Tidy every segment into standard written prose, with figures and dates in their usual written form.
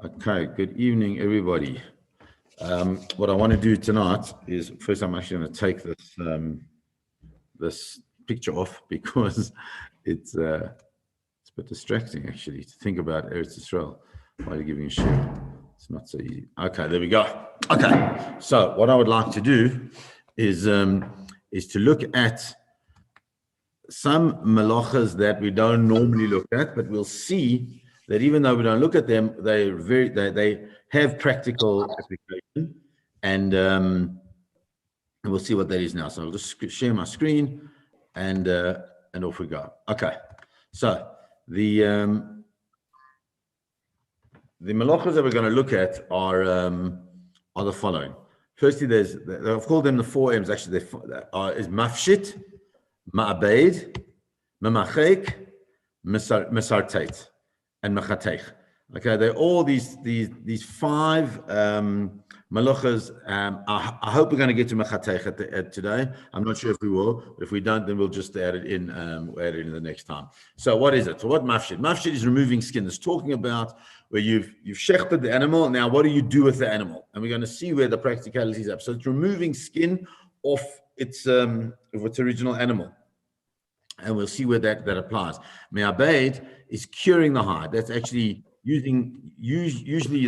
Okay, good evening, everybody. What I want to do tonight is first, I'm actually going to take this picture off because it's a bit distracting actually to think about Eretz Israel while you're giving a share. It's not so easy. Okay, there we go. Okay, so what I would like to do is to look at some malachas that we don't normally look at, but we'll see that even though we don't look at them, they have practical application, and we'll see what that is now. So I'll just share my screen, and off we go. Okay, so the malachas that we're going to look at are the following. Firstly, I've called them the four M's. Actually, is mafshit, ma'abeid, memachek, mesartet, and mechateich. Okay, they're all these five malachas. I hope we're going to get to mechateich today. I'm not sure if we will. If we don't, then we'll just add it in. We'll add it in the next time. So what is it? So what mafshit? Mafshit is removing skin. It's talking about where you've shechted the animal. Now, what do you do with the animal? And we're going to see where the practicality is up. So it's removing skin off its original animal. And we'll see where that applies. Me'abeid is curing the hide. That's actually usually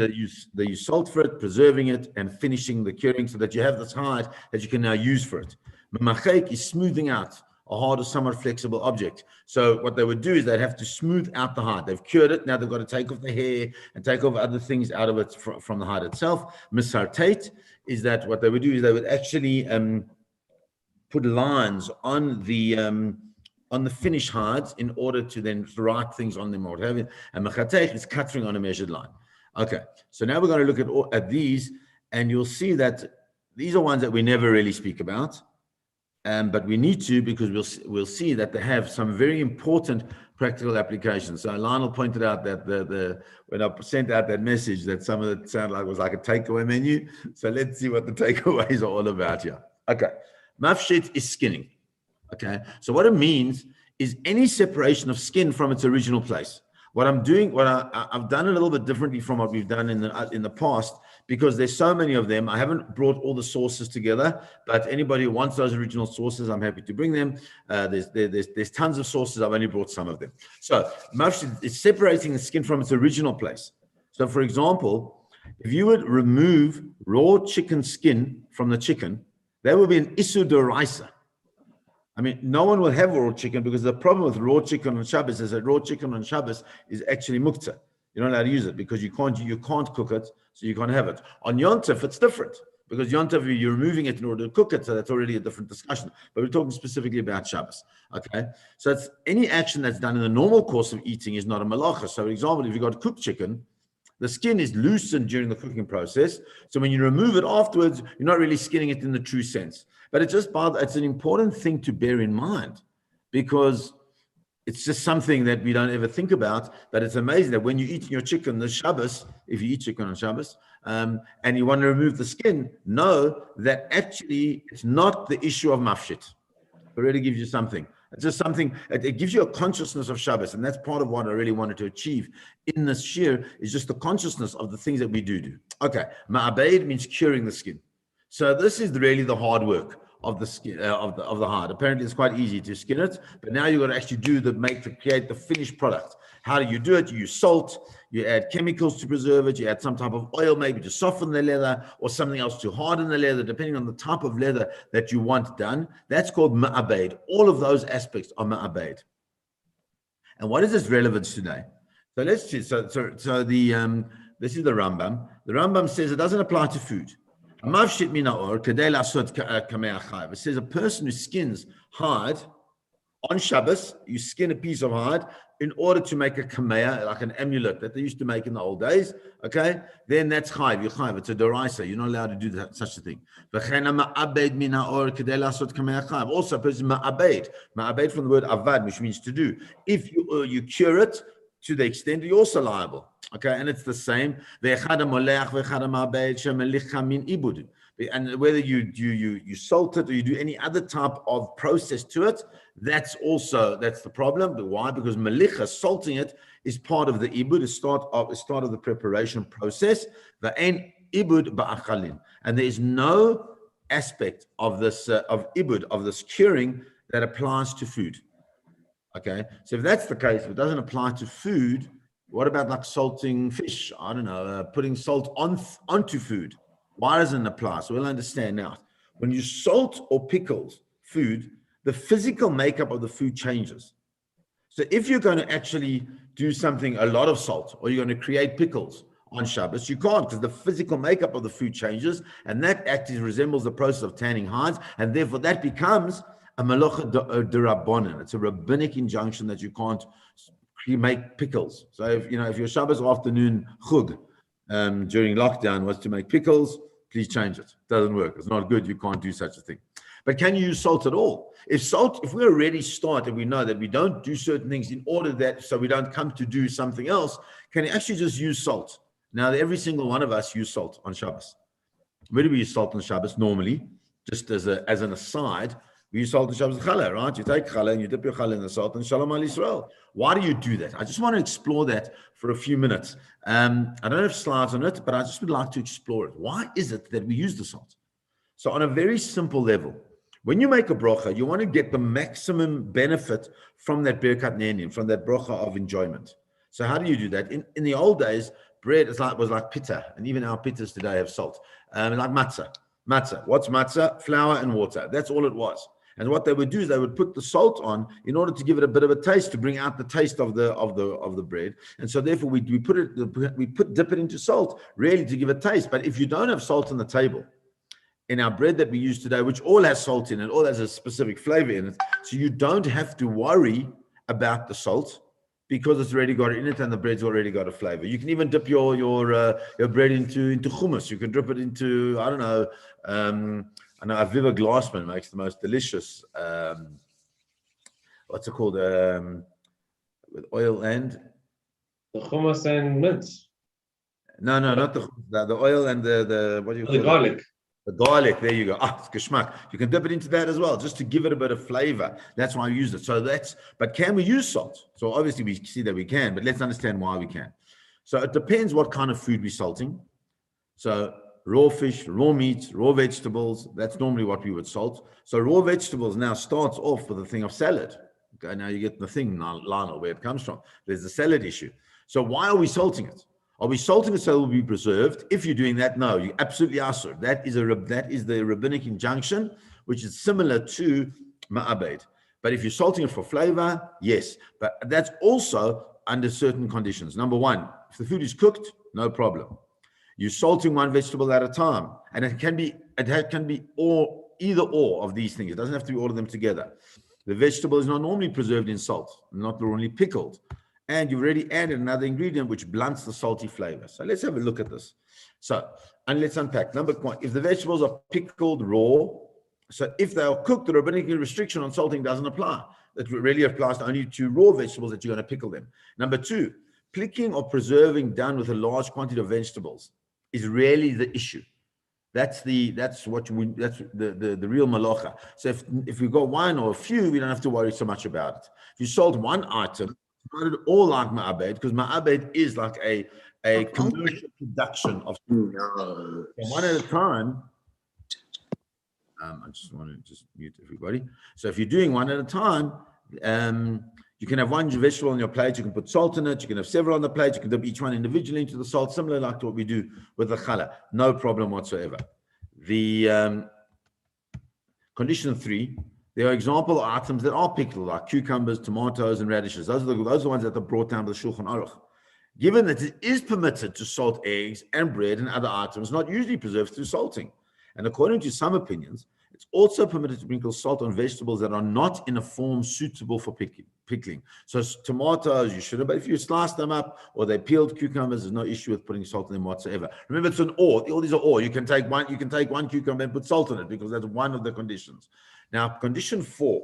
they use salt for it, preserving it, and finishing the curing so that you have this hide that you can now use for it. Memachek is smoothing out a hard or somewhat flexible object. So what they would do is they'd have to smooth out the hide. They've cured it. Now they've got to take off the hair and take off other things out of it from the hide itself. Mesartet is that what they would do is they would actually put lines on the finished hides in order to then write things on them or what have you. And mechateich is cutting on a measured line. Okay, so now we're going to look at these, and you'll see that these are ones that we never really speak about, but we need to, because we'll see that they have some very important practical applications. So Lionel pointed out that when I sent out that message, that some of it sounded like it was like a takeaway menu. So let's see what the takeaways are all about here. Okay, mafshit is skinning. Okay, so what it means is any separation of skin from its original place. What I'm doing, I've done a little bit differently from what we've done in the past, because there's so many of them. I haven't brought all the sources together, but anybody who wants those original sources, I'm happy to bring them. There's tons of sources. I've only brought some of them. So mafshit is separating the skin from its original place. So, for example, if you would remove raw chicken skin from the chicken, that would be an issur d'oraisa. I mean, no one will have raw chicken, because the problem with raw chicken on Shabbos is that raw chicken on Shabbos is actually muktzah. You're not allowed to use it because you can't cook it, so you can't have it. On Yom Tov, it's different, because Yom Tov, you're removing it in order to cook it, so that's already a different discussion. But we're talking specifically about Shabbos. Okay, so it's any action that's done in the normal course of eating is not a malacha. So, for example, if you've got cooked chicken, the skin is loosened during the cooking process. So when you remove it afterwards, you're not really skinning it in the true sense. But it's an important thing to bear in mind, because it's just something that we don't ever think about. But it's amazing that when you eat your chicken this Shabbos, if you eat chicken on Shabbos, and you want to remove the skin, know that actually it's not the issue of mafshit. It really gives you something. It's just something, it gives you a consciousness of Shabbos, and that's part of what I really wanted to achieve in this shir, is just the consciousness of the things that we do. Okay, ma'abeid means curing the skin. So this is really the hard work of the skin of the hide. Apparently, it's quite easy to skin it, but now you've got to actually create the finished product. How do you do it? You use salt, you add chemicals to preserve it, you add some type of oil maybe to soften the leather, or something else to harden the leather, depending on the type of leather that you want done. That's called ma'abeid. All of those aspects are ma'abeid. And what is its relevance today? So let's see. So this is the Rambam. The Rambam says it doesn't apply to food. It says a person who skins hide on Shabbos, you skin a piece of hide in order to make a kameah, like an amulet that they used to make in the old days. Okay, then that's chayiv. You're chayiv. It's a doraisa. You're not allowed to do such a thing. Also, a person ma'abeid from the word avad, which means to do. If you cure it, to the extent you're also liable. Okay, and it's the same. And whether you salt it or you do any other type of process to it, that's the problem. But why? Because melicha, salting it, is part of the ibud, is start of the preparation process. V'ein ibud ba'achalin, and there is no aspect of this of ibud, of this curing, that applies to food. Okay, so if that's the case, if it doesn't apply to food, what about like salting fish? I don't know, putting salt onto food. Why doesn't it apply? So we'll understand now. When you salt or pickle food, the physical makeup of the food changes. So if you're going to actually do something, a lot of salt, or you're going to create pickles on Shabbos, you can't, because the physical makeup of the food changes, and that actually resembles the process of tanning hides, and therefore that becomes a malacha d'rabbanan. It's a rabbinic injunction that you can't make pickles. So if your Shabbos afternoon chug during lockdown was to make pickles, please change it. It doesn't work. It's not good. You can't do such a thing. But can you use salt at all? If we already start and we know that we don't do certain things in order that so we don't come to do something else, can you actually just use salt? Now, every single one of us use salt on Shabbos. Where do we use salt on Shabbos normally? Just as an aside, we use salt on Shabbos challah, right? You take challah and you dip your challah in the salt, and shalom al Yisrael. Why do you do that? I just want to explore that for a few minutes. I don't have slides on it, but I just would like to explore it. Why is it that we use the salt? So on a very simple level, when you make a bracha, you want to get the maximum benefit from that birkat ne'enim, from that bracha of enjoyment. So how do you do that? In the old days, bread was like pitta, and even our pittas today have salt. Like matzah. Matzah. What's matzah? Flour and water. That's all it was. And what they would do is they would put the salt on in order to give it a bit of a taste, to bring out the taste of the bread. And so therefore we dip it into salt, really to give it taste. But if you don't have salt on the table, in our bread that we use today, which all has salt in it, all has a specific flavor in it, so you don't have to worry about the salt because it's already got it in it and the bread's already got a flavor. You can even dip your bread into hummus. You can dip it into, I don't know, I know Aviva Glassman makes the most delicious, what's it called, with oil and? The hummus and mint. No, not the oil and the what do you call it? The garlic. The garlic, there you go. It's geschmack. You can dip it into that as well, just to give it a bit of flavor. That's why I use it. But can we use salt? So obviously we see that we can, but let's understand why we can. So it depends what kind of food we're salting. So raw fish, raw meat, raw vegetables, that's normally what we would salt. So raw vegetables now starts off with the thing of salad. Okay, now you get the thing, Lionel, where it comes from. There's the salad issue. So why are we salting it? Are we salting it so it will be preserved? If you're doing that, no, you absolutely are, sir. That is the rabbinic injunction, which is similar to ma'abed. But if you're salting it for flavor, yes. But that's also under certain conditions. Number one, if the food is cooked, no problem. You're salting one vegetable at a time, and it can be either or of these things. It doesn't have to be all of them together. The vegetable is not normally preserved in salt, not normally pickled. And you've already added another ingredient which blunts the salty flavor. So let's have a look at this. So, and let's unpack. Number one, if the vegetables are pickled raw, so if they are cooked, the rabbinic restriction on salting doesn't apply. It really applies only to raw vegetables that you're going to pickle them. Number two, picking or preserving done with a large quantity of vegetables is really the issue. That's the real malacha. So if we've got one or a few, we don't have to worry so much about it. If you salt one item, not at all like ma'abed, because ma'abed is like a commercial production of food. One at a time. I just want to mute everybody. So if you're doing one at a time, you can have one vegetable on your plate. You can put salt in it. You can have several on the plate. You can dip each one individually into the salt, similar like to what we do with the challah. No problem whatsoever. The condition 3. There are example items that are pickled, like cucumbers, tomatoes, and radishes. Those are the ones that are brought down to the Shulchan Aruch. Given that it is permitted to salt eggs and bread and other items not usually preserved through salting, and according to some opinions, it's also permitted to sprinkle salt on vegetables that are not in a form suitable for pickling. So tomatoes, you shouldn't, but if you slice them up or they peeled cucumbers, there's no issue with putting salt in them whatsoever. Remember, it's an or. All these are or. You can take one cucumber and put salt in it because that's one of the conditions. Now, condition 4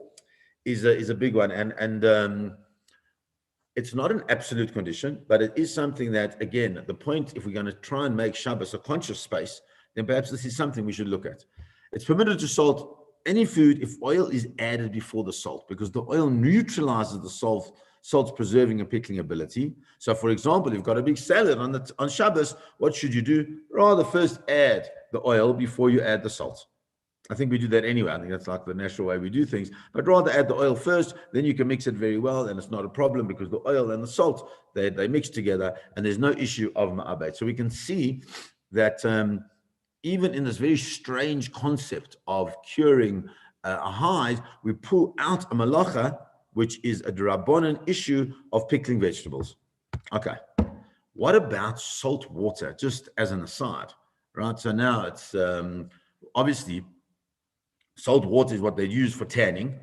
is a big one, and It's not an absolute condition, but it is something that, again, the point, if we're going to try and make Shabbos a conscious space, then perhaps this is something we should look at. It's permitted to salt any food if oil is added before the salt, because the oil neutralizes the salt's preserving and pickling ability. So, for example, if you've got a big salad on Shabbos, what should you do? Rather first add the oil before you add the salt. I think we do that anyway. I think that's like the natural way we do things. But rather add the oil first, then you can mix it very well, and it's not a problem because the oil and the salt, they mix together, and there's no issue of ma'abed. So we can see that even in this very strange concept of curing a hide, we pull out a malacha, which is a drabonan issue of pickling vegetables. Okay. What about salt water, just as an aside, right? So now it's obviously salt water is what they use for tanning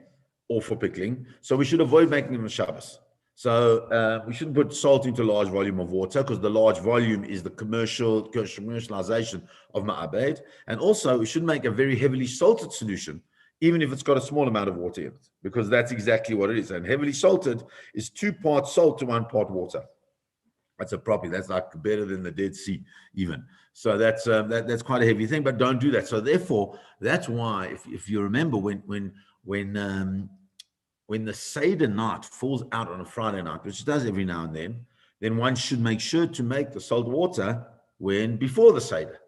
or for pickling. So we should avoid making them on Shabbos. So we shouldn't put salt into a large volume of water, because the large volume is the commercialization of ma'abed. And also we shouldn't make a very heavily salted solution, even if it's got a small amount of water in it, because that's exactly what it is. And heavily salted is 2 parts salt to 1 part water. That's a property. That's like better than the Dead Sea, even. So that's quite a heavy thing. But don't do that. So therefore, that's why, if you remember, when the Seder night falls out on a Friday night, which it does every now and then one should make sure to make the salt water before the Seder.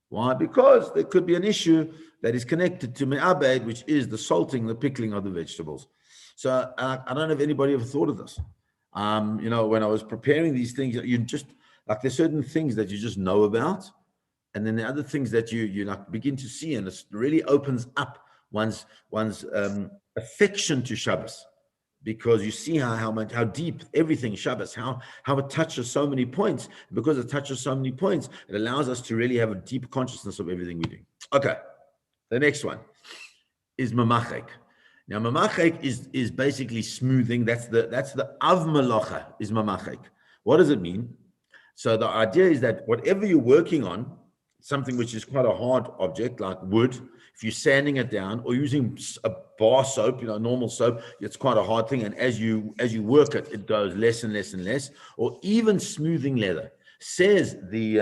Why? Because there could be an issue that is connected to me'abed, which is the salting, the pickling of the vegetables. So I don't know if anybody ever thought of this. When I was preparing these things, you just like there's certain things that you just know about, and then the other things that you like begin to see, and it really opens up one's affection to Shabbos, because you see how deep everything Shabbos, how it touches so many points. Because it touches so many points, it allows us to really have a deep consciousness of everything we do. Okay, the next one is mamachek. Now, mamachek is basically smoothing. That's the av malacha is mamachek. What does it mean? So the idea is that whatever you're working on, something which is quite a hard object like wood, if you're sanding it down or using a bar soap, normal soap, it's quite a hard thing. And as you work it, it goes less and less and less. Or even smoothing leather. Says the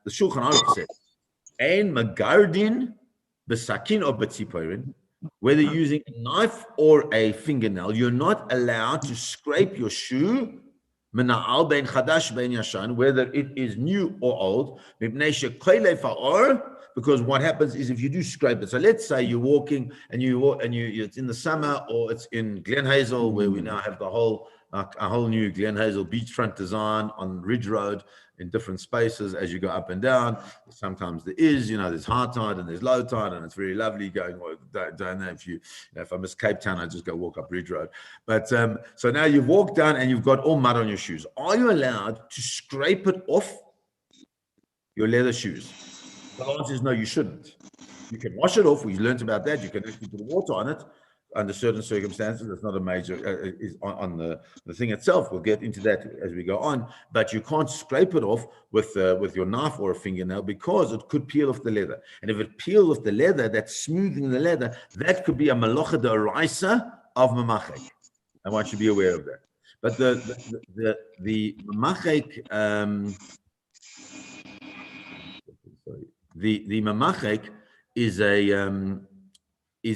Shulchan Aruch says, "Ein magardin b'sakin or b'tziporin." Whether using a knife or a fingernail, you're not allowed to scrape your shoe, mena'al ben chadash ben yashan, whether it is new or old, because what happens is if you do scrape it. So let's say you're walking and it's in the summer, or it's in Glen Hazel, where we now have a whole new Glen Hazel beachfront design on Ridge Road in different spaces as you go up and down. Sometimes there's high tide and there's low tide, and it's very lovely going down there. If I miss Cape Town, I just go walk up Ridge Road. But so now you've walked down and you've got all mud on your shoes. Are you allowed to scrape it off your leather shoes? The answer is no, you shouldn't. You can wash it off. We learned about that. You can actually put water on it under certain circumstances. It's not a major is on the thing itself. We'll get into that as we go on. But you can't scrape it off with your knife or a fingernail, because it could peel off the leather. And if it peels off the leather, that's smoothing the leather. That could be a malacha d'oraisa of mamachek. I want you to be aware of that. But the mamachek. The mamachek is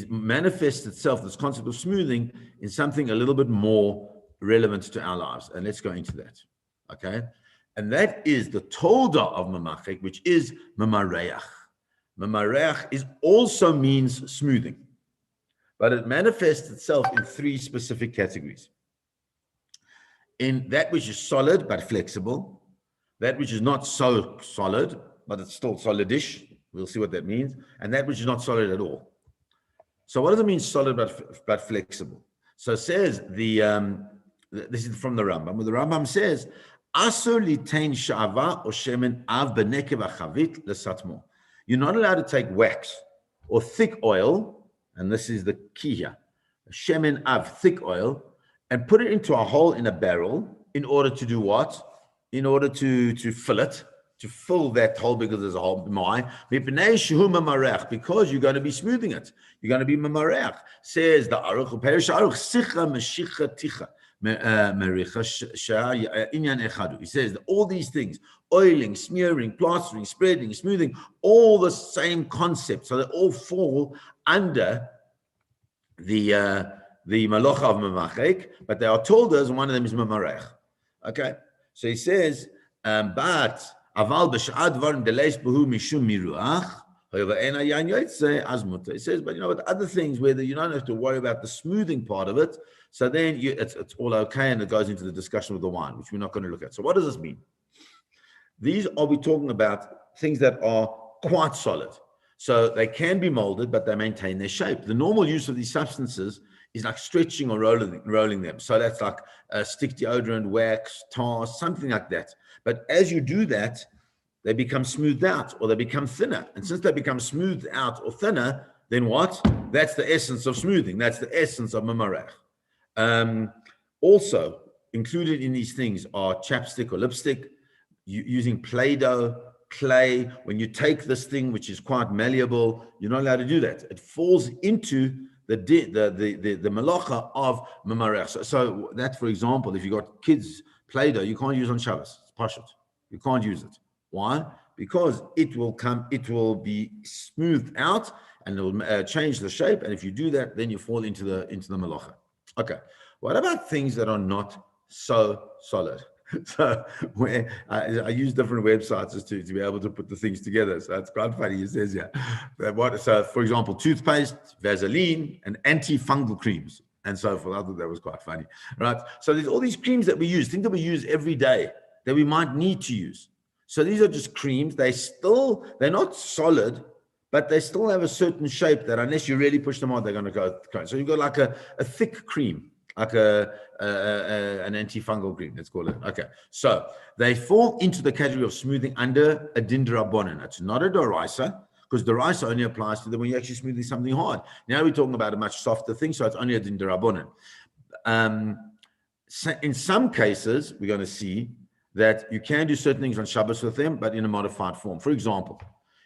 manifests itself, this concept of smoothing, in something a little bit more relevant to our lives. And let's go into that. Okay. And that is the tolda of mamachek, which is mamareach. Mamareach also means smoothing, but it manifests itself in 3 specific categories. In that which is solid but flexible, that which is not so solid, but it's still solidish. We'll see what that means. And that which is not solid at all. So what does it mean solid but flexible? So it says this is from the Rambam. Where the Rambam says, "Asur litain sha'ava or shemen av benekev achavit lesatmo." You're not allowed to take wax or thick oil, and this is the key here. Shemen av, thick oil, and put it into a hole in a barrel in order to do what? In order to fill it. To fill that hole, because there's a hole, because you're going to be smoothing it. You're going to be mamarech. Says the Aruch, Perish Aruch, sicha meshicha ticha. He says that all these things, oiling, smearing, plastering, spreading, smoothing, all the same concept. So they all fall under the malacha of memachek, but they are told us one of them is memarech. Okay, so he says, but aval b'shad varim deleis behu mishum miruach. It says, but but other things where you don't have to worry about the smoothing part of it, so then it's all okay, and it goes into the discussion with the wine, which we're not going to look at. So what does this mean? These are we talking about things that are quite solid. So they can be molded, but they maintain their shape. The normal use of these substances is like stretching or rolling them. So that's like stick deodorant, wax, tar, something like that. But as you do that, they become smoothed out or they become thinner. And since they become smoothed out or thinner, then what? That's the essence of smoothing. That's the essence of memarech. Also, included in these things are chapstick or lipstick, using Play-Doh, clay. When you take this thing, which is quite malleable, you're not allowed to do that. It falls into the malacha of memarech. So that, for example, if you got kids Play-Doh, you can't use on Shabbos. It's pashut. You can't use it. Why? Because it will be smoothed out and it will change the shape. And if you do that, then you fall into the malacha. Okay. What about things that are not so solid? So where I use different websites to be able to put the things together. So it's quite funny. He says, so for example, toothpaste, Vaseline, and antifungal creams, and so forth. I thought that was quite funny, right? So there's all these creams that we use, things that we use every day that we might need to use. So these are just creams. They're not solid, but they still have a certain shape that unless you really push them out, they're going to go. So you've got like a thick cream, like an antifungal cream, let's call it. Okay. So they fall into the category of smoothing under a din d'Rabbanan. It's not a doraisa, because doraisa only applies to them when you're actually smoothing something hard. Now we're talking about a much softer thing, so it's only a din d'Rabbanan. So in some cases, we're going to see that you can do certain things on Shabbos with them, but in a modified form. For example,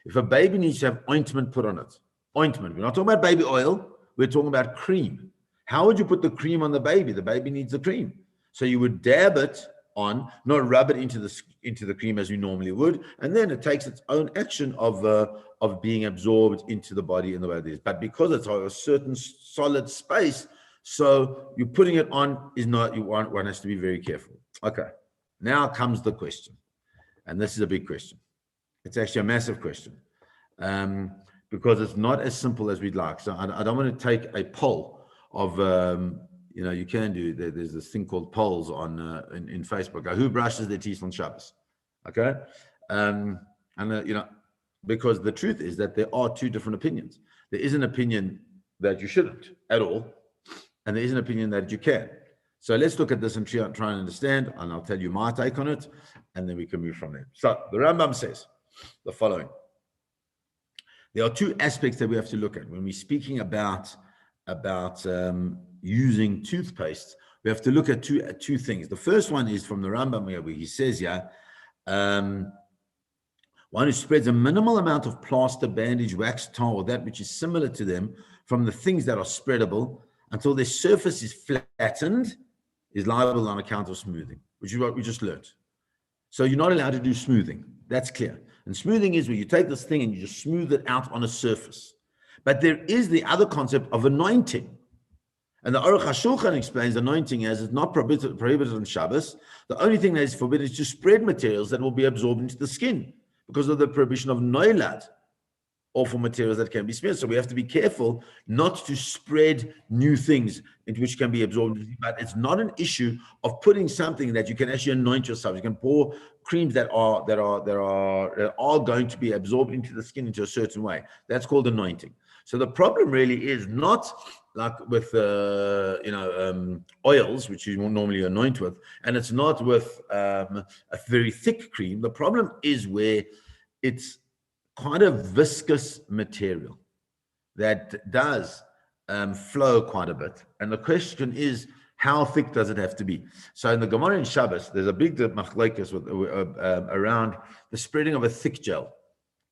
if a baby needs to have ointment put on it, ointment, we're not talking about baby oil, we're talking about cream. How would you put the cream on the baby? The baby needs the cream. So you would dab it on, not rub it into the cream as you normally would, and then it takes its own action of being absorbed into the body in the way it is. But because it's a certain solid space, so you're putting it on one has to be very careful. Okay. Now comes the question, and this is a big question. It's actually a massive question, because it's not as simple as we'd like. So I don't want to take a poll of, you can do, there's this thing called polls on in Facebook. Who brushes their teeth on Shabbos? Okay, because the truth is that there are two different opinions. There is an opinion that you shouldn't at all, and there is an opinion that you can. So let's look at this and try and understand, and I'll tell you my take on it, and then we can move from there. So the Rambam says the following. There are two aspects that we have to look at when we're speaking about using toothpaste. We have to look at two things. The first one is from the Rambam where he says, one who spreads a minimal amount of plaster, bandage, wax, tar, or that which is similar to them from the things that are spreadable until their surface is flattened, is liable on account of smoothing, which is what we just learned. So you're not allowed to do smoothing. That's clear. And smoothing is where you take this thing and you just smooth it out on a surface. But there is the other concept of anointing. And the Aruch HaShulchan explains anointing as it's not prohibited on Shabbos. The only thing that is forbidden is to spread materials that will be absorbed into the skin because of the prohibition of noilad, or for materials that can be smeared. So we have to be careful not to spread new things into which can be absorbed. But it's not an issue of putting something that you can actually anoint yourself. You can pour creams that are going to be absorbed into the skin into a certain way. That's called anointing. So the problem really is not like with oils, which you normally anoint with, and it's not with a very thick cream. The problem is where it's kind of viscous material that does flow quite a bit. And the question is, how thick does it have to be? So in the Gemara in Shabbos, there's a big machlokes around the spreading of a thick gel.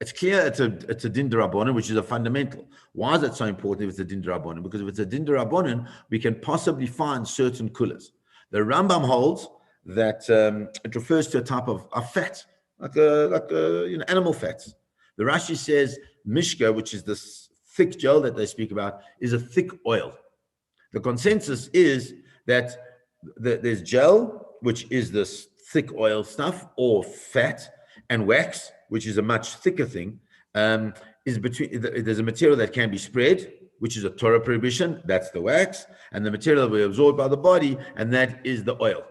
It's clear it's a din d'Rabbanan, which is a fundamental. Why is it so important if it's a din d'Rabbanan? Because if it's a din d'Rabbanan, we can possibly find certain kulas. The Rambam holds that it refers to a type of fat, like a animal fats. The Rashi says mishka, which is this thick gel that they speak about, is a thick oil. The consensus is that there's gel, which is this thick oil stuff, or fat, and wax, which is a much thicker thing. Is between. There's a material that can be spread, which is a Torah prohibition. That's the wax, and the material that we absorb by the body, and that is the oil.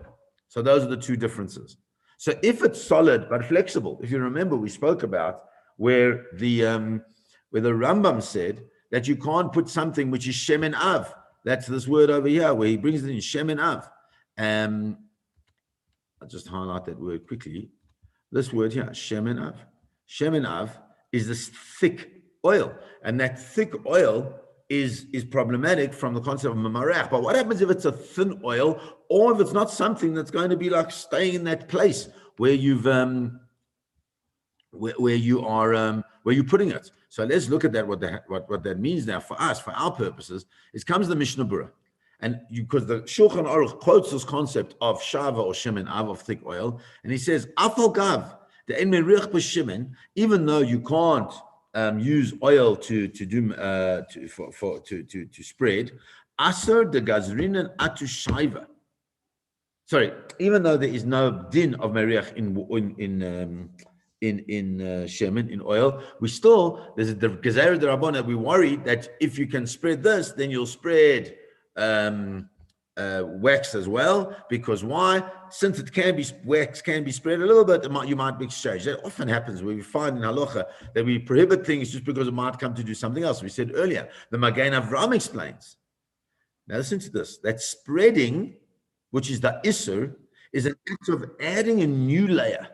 So those are the two differences. So if it's solid but flexible, if you remember, we spoke about where the Rambam said that you can't put something which is shemen av. That's this word over here where he brings it in shemen av. I'll just highlight that word quickly. This word here, shemen av. Shemen av is this thick oil, and that thick oil is problematic from the concept of mamarech. But what happens if it's a thin oil, or if it's not something that's going to be like staying in that place where you've where you're putting it? So let's look at that. What that means now for us, for our purposes, is comes the Mishna Berurah, and because the Shulchan Aruch quotes this concept of shava or shemen av, of thick oil, and he says afal gav the en merich b'shemen, even though you can't use oil to spread. Aser de gazrinen atu shaiva. Sorry, even though there is no din of meriach in shemen, in oil, we still, there's the gezer de rabbana. We worried that if you can spread this, then you'll spread wax as well, because why? Since it can be, wax can be spread a little bit, you might be exchanged. That often happens where we find in halacha that we prohibit things just because it might come to do something else. We said earlier, the Magen Avraham explains. Now listen to this, that spreading, which is the Isser, is an act of adding a new layer.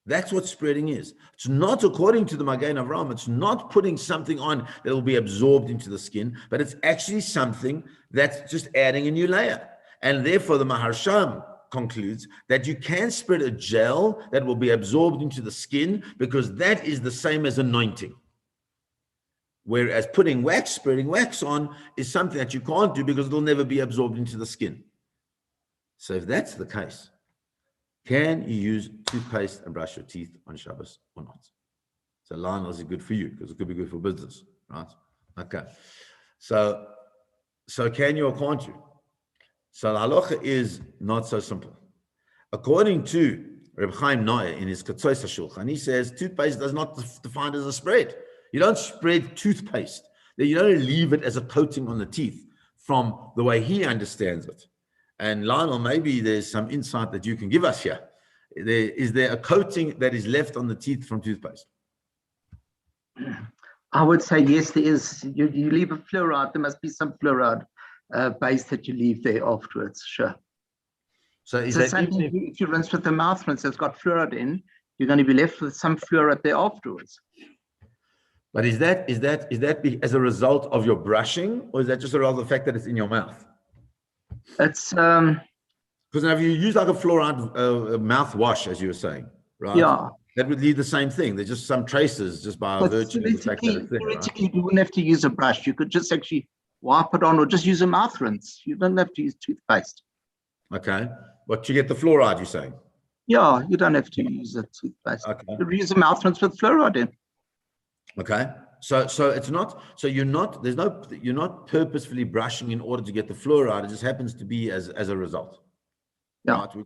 That's what spreading is. It's not, according to the Magen Avraham, it's not putting something on that will be absorbed into the skin, but it's actually something that's just adding a new layer. And therefore, the Maharsham concludes that you can spread a gel that will be absorbed into the skin, because that is the same as anointing. Whereas putting wax, spreading wax on, is something that you can't do because it'll never be absorbed into the skin. So if that's the case, can you use toothpaste and brush your teeth on Shabbos or not? So Lionel, is good for you because it could be good for business, right? Okay. So can you or can't you? So the halacha is not so simple. According to Reb Chaim Noah in his Ketzois HaShulchan, he says toothpaste does not defined as a spread. You don't spread toothpaste. You don't leave it as a coating on the teeth from the way he understands it. And Lionel, maybe there's some insight that you can give us here. Is there a coating that is left on the teeth from toothpaste? I would say yes, there is. You leave a fluoride, there must be some fluoride base that you leave there afterwards, sure. So is that if you rinse with the mouth rinse that's got fluoride in, you're going to be left with some fluoride there afterwards. But is that as a result of your brushing, or is that just a result of the fact that it's in your mouth? It's because now if you use like a fluoride mouthwash, as you were saying, right? Yeah, that would leave the same thing. There's just some traces just by virtue of the fact that it's there. Theoretically, right? You wouldn't have to use a brush. You could just actually wipe it on, or just use a mouth rinse. You don't have to use toothpaste. Okay, but to get the fluoride, you're saying? Yeah, you don't have to use a toothpaste. Okay. You use a mouth rinse with fluoride in. Okay, so it's not, so you're not purposefully brushing in order to get the fluoride. It just happens to be as a result. Yeah. Right?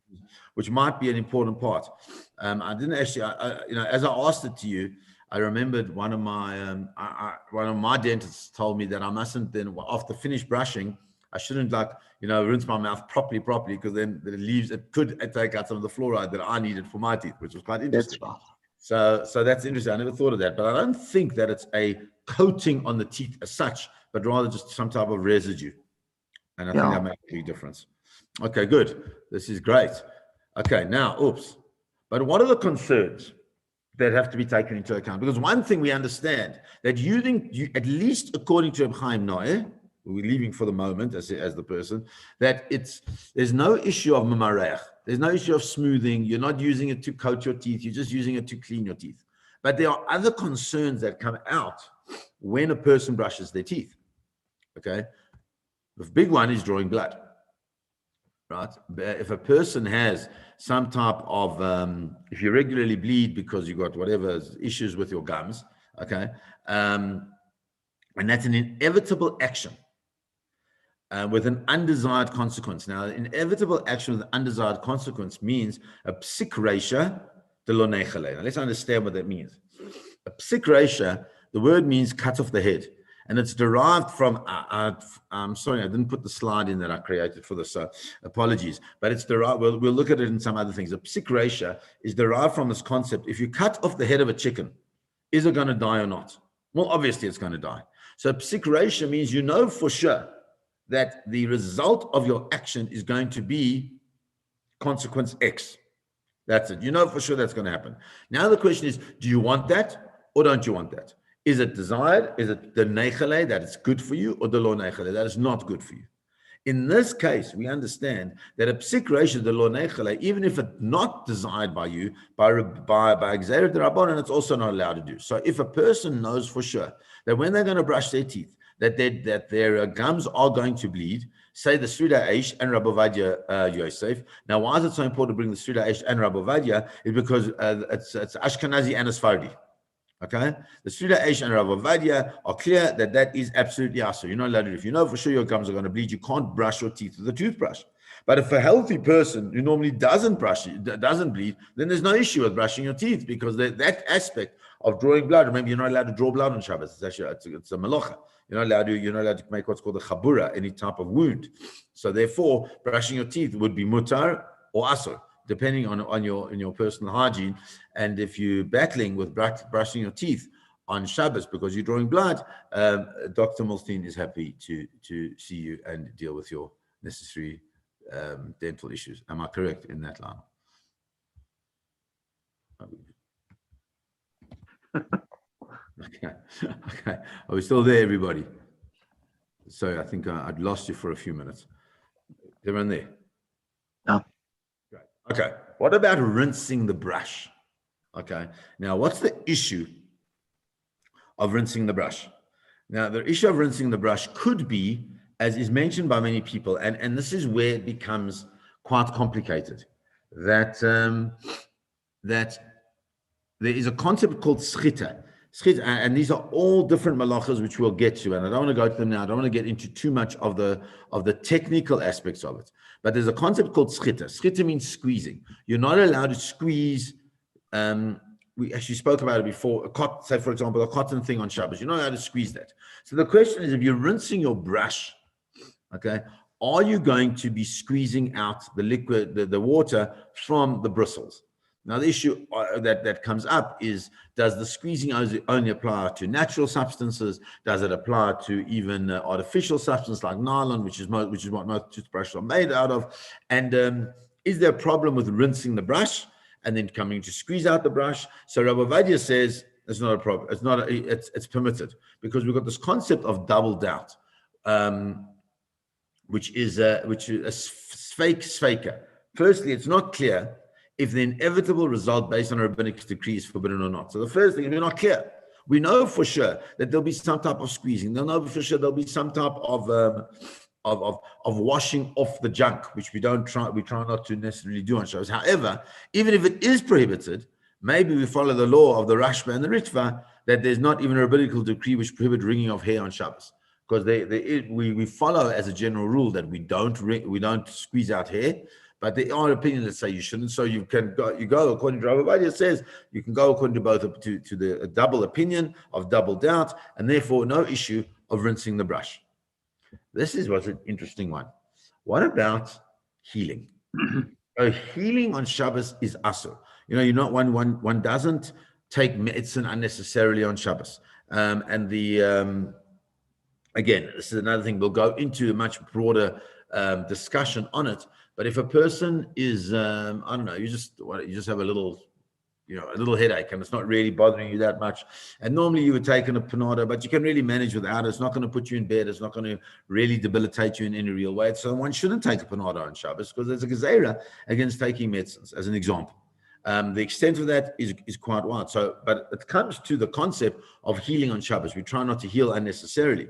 Which might be an important part. I didn't actually, as I asked it to you, I remembered one of my dentists told me that I mustn't then, after finished brushing, I shouldn't rinse my mouth properly, because then it could take out some of the fluoride that I needed for my teeth, which was quite interesting. That's right. So that's interesting. I never thought of that, but I don't think that it's a coating on the teeth as such, but rather just some type of residue. And I think that makes a big difference. Okay, good. This is great. Okay, now, but what are the concerns that have to be taken into account? Because one thing we understand, that at least according to Reb Chaim Noah, we're leaving for the moment as the person, that there's no issue of mamarech. There's no issue of smoothing. You're not using it to coat your teeth. You're just using it to clean your teeth. But there are other concerns that come out when a person brushes their teeth. Okay. The big one is drawing blood. right? If a person has some type of, if you regularly bleed because you got whatever issues with your gums, okay, and that's an inevitable action with an undesired consequence. Now, inevitable action with an undesired consequence means a psik reisha de lo nechale. Now, let's understand what that means. A psik reisha, the word means cut off the head. And it's derived from, I'm sorry, I didn't put the slide in that I created for this, so apologies. But it's derived, we'll look at it in some other things. A psik reisha is derived from this concept. If you cut off the head of a chicken, is it going to die or not? Well, obviously it's going to die. So psik reisha means you know for sure that the result of your action is going to be consequence X. That's it. You know for sure that's going to happen. Now the question is, do you want that or don't you want that? Is it desired? Is it the neichele that it's good for you, or the lo neichele that is not good for you? In this case, we understand that a psik reisha, the lo neichele, even if it's not desired by you, by Gzeirah D'Rabbanan, it's also not allowed to do. So if a person knows for sure that when they're going to brush their teeth, that their gums are going to bleed, say the Srida Eish and Rabbi Ovadia Yosef. Now, why is it so important to bring the Srida Eish and Rabbi Ovadia? Is because it's Ashkenazi and Sephardi. Okay, the Srida Eish and Rabbi Ovadia are clear that is absolutely asur. You're not allowed to do. If you know for sure your gums are going to bleed, you can't brush your teeth with a toothbrush. But if a healthy person who normally doesn't bleed, then there's no issue with brushing your teeth, because that aspect of drawing blood. Remember, you're not allowed to draw blood on Shabbos. It's actually it's a malacha. You're not allowed to make what's called a chabura, any type of wound. So therefore, brushing your teeth would be mutar or asur, depending on your personal hygiene. And if you're battling with brushing your teeth on Shabbos because you're drawing blood, Dr. Milstein is happy to see you and deal with your necessary dental issues. Am I correct in that line? Okay. Are we still there, everybody? Sorry, I think I'd lost you for a few minutes. Is everyone there? No. Great. Okay. What about rinsing the brush? Okay. Now, what's the issue of rinsing the brush? Now, the issue of rinsing the brush could be, as is mentioned by many people, and this is where it becomes quite complicated, that there is a concept called schita. And these are all different malachas which we'll get to, and I don't want to go to them now. I don't want to get into too much of the technical aspects of it. But there's a concept called schita. Schita means squeezing. You're not allowed to squeeze. We actually spoke about it before. Say, for example, a cotton thing on Shabbos. You're not allowed to squeeze that. So the question is, if you're rinsing your brush, okay, are you going to be squeezing out the liquid, the water from the bristles? Now, the issue that comes up is, does the squeezing only apply to natural substances? Does it apply to even artificial substance like nylon, which is what most toothbrushes are made out of? And is there a problem with rinsing the brush and then coming to squeeze out the brush? So Rabbi Ovadia says it's not a problem. It's permitted, because we've got this concept of double doubt, which is a sfeika. Firstly, it's not clear if the inevitable result based on a rabbinic decree is forbidden or not. So the first thing is, we're not clear. We know for sure that there'll be some type of squeezing. They'll know for sure there'll be some type of washing off the junk, which we try not to necessarily do on Shabbos. However, even if it is prohibited, maybe we follow the law of the Rashba and the Ritva, that there's not even a rabbinical decree which prohibits wringing of hair on Shabbos. Because we follow as a general rule that we don't squeeze out hair. But there are opinions that say you shouldn't. So you go according to Rabbi Ovadia says, you can go according to both, to the double opinion of double doubt, and therefore no issue of rinsing the brush. This what's an interesting one. What about healing? Healing on Shabbos is asur. You're not one doesn't take medicine unnecessarily on Shabbos. Again, this is another thing. We'll go into a much broader discussion on it. But if a person is, I don't know, you just have a little headache and it's not really bothering you that much. And normally you would take a panada, but you can really manage without it. It's not going to put you in bed. It's not going to really debilitate you in any real way. So one shouldn't take a panada on Shabbos, because there's a gezerah against taking medicines, as an example. The extent of that is quite wide. So, but it comes to the concept of healing on Shabbos. We try not to heal unnecessarily.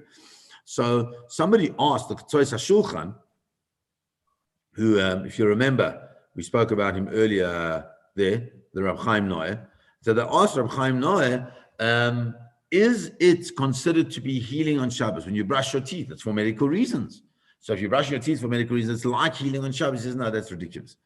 So somebody asked the Ketzois HaShulchan, who, if you remember, we spoke about him earlier there, the Rab Chaim Noah. So they asked Rab Chaim Noah, is it considered to be healing on Shabbos? When you brush your teeth, it's for medical reasons. So if you brush your teeth for medical reasons, it's like healing on Shabbos. He says, no, that's ridiculous.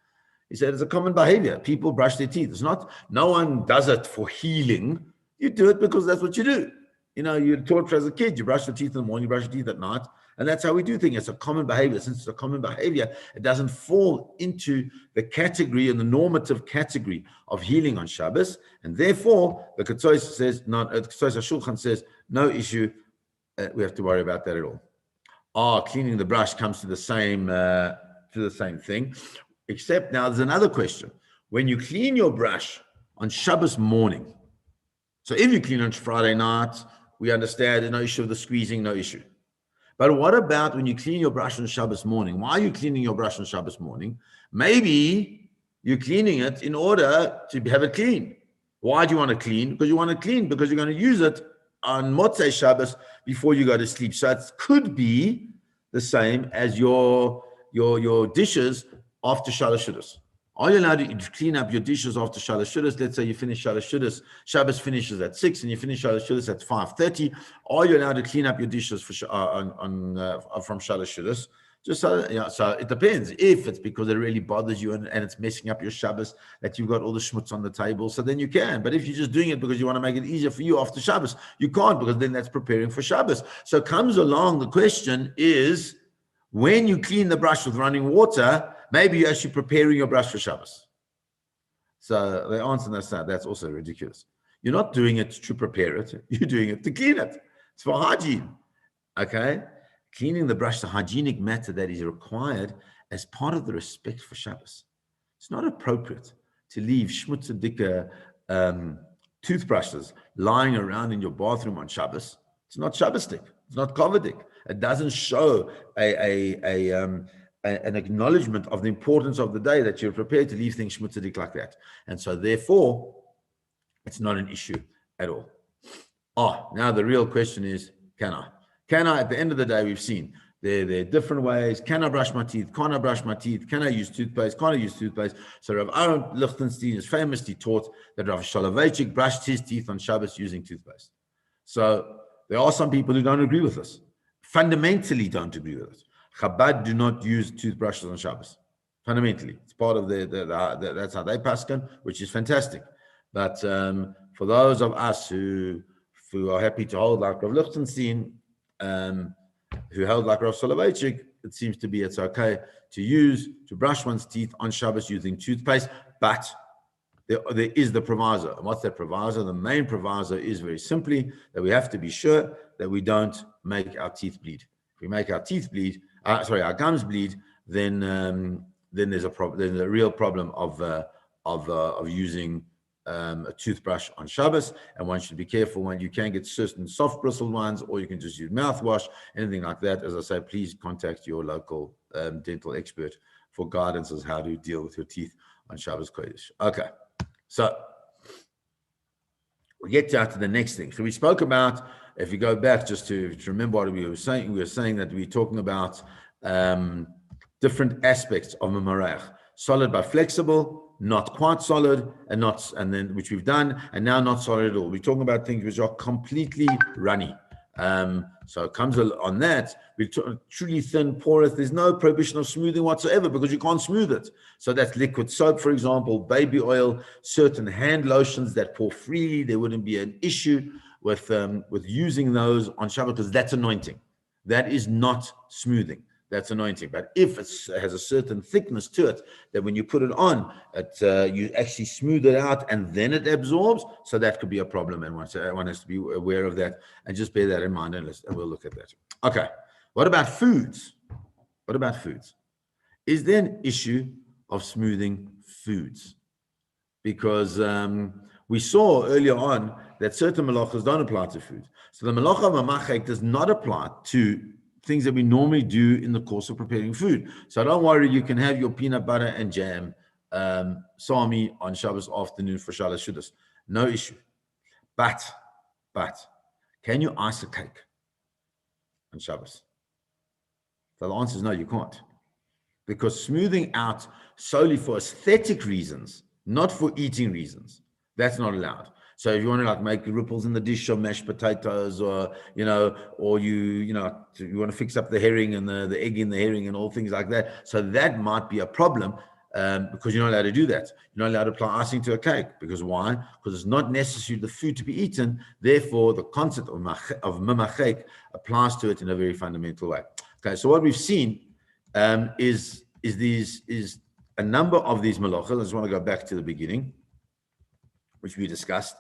He said, it's a common behavior. People brush their teeth. It's not, no one does it for healing. You do it because that's what you do. You know, you're taught as a kid, you brush your teeth in the morning, you brush your teeth at night. And that's how we do things. It's a common behavior. Since it's a common behavior, it doesn't fall into the category and the normative category of healing on Shabbos. And therefore, the Ketzois says, Ketzois HaShulchan says, no issue. We have to worry about that at all. Cleaning the brush comes to the same thing. Except now there's another question. When you clean your brush on Shabbos morning, so if you clean on Friday night, we understand there's no issue with the squeezing, no issue. But what about when you clean your brush on Shabbos morning? Why are you cleaning your brush on Shabbos morning? Maybe you're cleaning it in order to have it clean. Why do you want to clean? Because you want to clean because you're going to use it on Motzei Shabbos before you go to sleep. So it could be the same as your dishes after Shalosh Shudas. Are you allowed to clean up your dishes after Shalosh Shudas? Let's say you finish Shalosh Shudas, Shabbos finishes at 6 and you finish Shalosh Shudas at 5:30. Are you allowed to clean up your dishes from Shalosh Shudas? Just so, so it depends. If it's because it really bothers you and it's messing up your Shabbos, that you've got all the schmutz on the table, so then you can. But if you're just doing it because you want to make it easier for you after Shabbos, you can't, because then that's preparing for Shabbos. So comes along, the question is, when you clean the brush with running water, maybe you're actually preparing your brush for Shabbos. So the answer is that's also ridiculous. You're not doing it to prepare it. You're doing it to clean it. It's for hygiene. Okay? Cleaning the brush, the hygienic matter that is required as part of the respect for Shabbos. It's not appropriate to leave schmutzendike toothbrushes lying around in your bathroom on Shabbos. It's not Shabbosdik. It's not kovadik. It doesn't show an acknowledgement of the importance of the day that you're prepared to leave things schmutzadik like that. And so therefore, it's not an issue at all. Now the real question is, can I? Can I, at the end of the day, we've seen there are different ways. Can I brush my teeth? Can't I brush my teeth? Can I use toothpaste? Can't I use toothpaste? So Rav Aaron Lichtenstein is famously taught that Rav Soloveitchik brushed his teeth on Shabbos using toothpaste. So there are some people who don't agree with this. Fundamentally don't agree with it. Chabad do not use toothbrushes on Shabbos. Fundamentally, it's part of that's how they paskin, which is fantastic. But for those of us who are happy to hold like Rav Lichtenstein, who held like Rav Soloveitchik, it seems to be it's okay to brush one's teeth on Shabbos using toothpaste, but there is the proviso. And what's that proviso? The main proviso is very simply that we have to be sure that we don't make our teeth bleed. If we make our teeth bleed, our gums bleed, then there's a problem. There's a real problem of using a toothbrush on Shabbos, and one should be careful when you can get certain soft bristled ones, or you can just use mouthwash, anything like that. As I say, please contact your local dental expert for guidance as how to deal with your teeth on Shabbos Kodesh. Okay, so we get to the next thing. So we spoke about, if you go back just to remember what we were saying that we're talking about different aspects of Memarach. Solid but flexible, not quite solid, and then which we've done, and now not solid at all. We're talking about things which are completely runny. So it comes on that, truly thin, porous. There's no prohibition of smoothing whatsoever because you can't smooth it. So that's liquid soap, for example, baby oil, certain hand lotions that pour freely. There wouldn't be an issue with using those on Shabbat because that's anointing. That is not smoothing. That's anointing. But if it has a certain thickness to it, that when you put it on, you actually smooth it out and then it absorbs. So that could be a problem, and one has to be aware of that and just bear that in mind, and we'll look at that. Okay. What about foods? Is there an issue of smoothing foods? Because we saw earlier on that certain malachas don't apply to food. So the malacha of mamachek does not apply to things that we normally do in the course of preparing food. So don't worry, you can have your peanut butter and jam sami on Shabbos afternoon for Shalosh Shudas. No issue. But can you ice a cake on Shabbos? So the answer is no, you can't. because smoothing out solely for aesthetic reasons, not for eating reasons, that's not allowed. So if you want to like make ripples in the dish or mashed potatoes, or or you want to fix up the herring and the egg in the herring and all things like that, so that might be a problem, because you're not allowed to do that. You're not allowed to apply icing to a cake, because why? Because it's not necessary the food to be eaten. Therefore, the concept of mamachek applies to it in a very fundamental way. Okay, so what we've seen is a number of these malachas. I just want to go back to the beginning, which we discussed.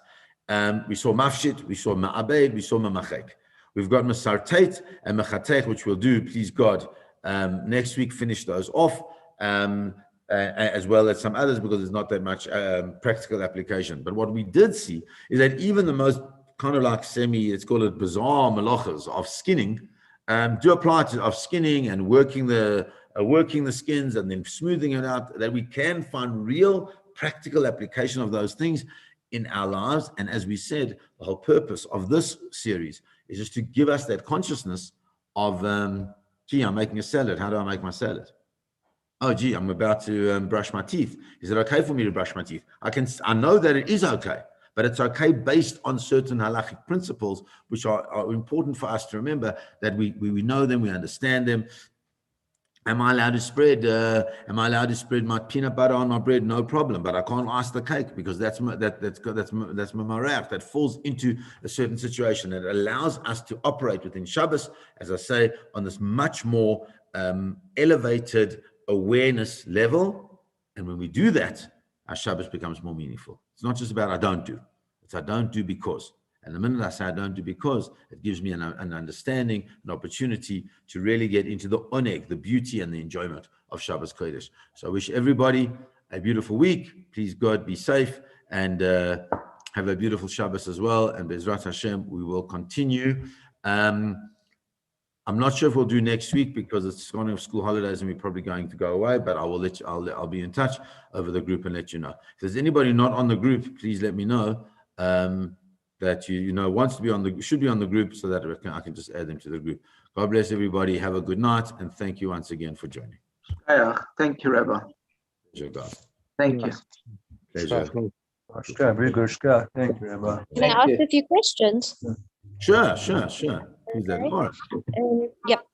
We saw mafshit, we saw ma'abed, we saw mamachek. We've got masartet and mechatech, which we'll do, please God, next week, finish those off, as well as some others, because there's not that much practical application. But what we did see is that even the most kind of like let's call it bizarre malachas of skinning, do apply to of skinning and working the skins and then smoothing it out, that we can find real practical application of those things in our lives. And as we said, the whole purpose of this series is just to give us that consciousness of, gee, I'm making a salad. How do I make my salad? Oh, gee, I'm about to brush my teeth. Is it okay for me to brush my teeth? I know that it is okay, but it's okay based on certain halachic principles, which are important for us to remember, that we know them, we understand them. Am I allowed to spread my peanut butter on my bread? No problem, but I can't ice the cake, because that's mamarach. That falls into a certain situation that allows us to operate within Shabbos, as I say, on this much more elevated awareness level. And when we do that, our Shabbos becomes more meaningful. It's not just about I don't do. It's I don't do because. And the minute I say I don't do because, it gives me an understanding, an opportunity to really get into the oneg, the beauty and the enjoyment of Shabbos Kodesh. So I wish everybody a beautiful week. Please, God, be safe and have a beautiful Shabbos as well. And Be'ezrat Hashem, we will continue. I'm not sure if we'll do next week, because it's going to school holidays and we're probably going to go away, but I will I'll be in touch over the group and let you know. If there's anybody not on the group, please let me know. That should be on the group, so that I can just add them to the group. God bless everybody. Have a good night, and thank you once again for joining. Thank you, Rabbi. Pleasure, God. Thank you. Pleasure. Very good, Scott. Thank you, Rabbi. Can I ask a few questions? Sure. Who's that? Okay. Laura. Yep.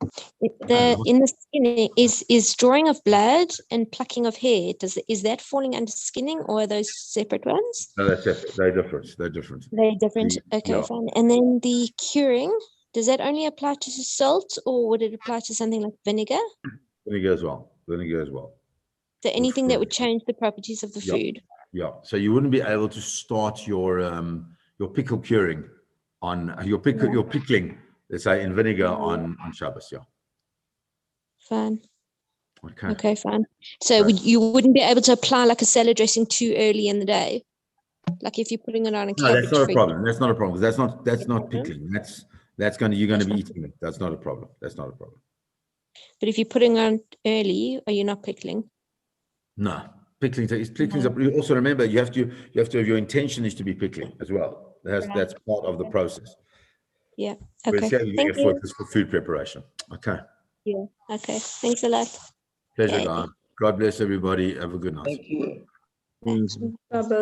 In the skinning, is drawing of blood and plucking of hair, is that falling under skinning, or are those separate ones? No, that's separate. They're different. They're different. Okay, Yeah. fine. And then the curing, does that only apply to salt, or would it apply to something like vinegar? Vinegar as well. So anything that would change the properties of the Yeah. food? Yeah. So you wouldn't be able to start your pickle curing on your pickling, let's say, in vinegar on Shabbos. Yeah. Fine. Okay. Fine. So you wouldn't be able to apply like a salad dressing too early in the day, like if you're putting it on a cabbage. No, that's not a for problem. That's not a problem, because that's not problem? pickling. You're going to be eating it. That's not a problem. But if you're putting on early, are you not pickling? No, pickling. You also remember you have to have your intention is to be pickling as well. That's part of the process. Yeah. We're Okay. saying Thank you. for food preparation. Okay. Yeah. Okay. Thanks a lot. Pleasure, Okay. God. God bless everybody. Have a good night. Thank you. Thanks. Bye-bye.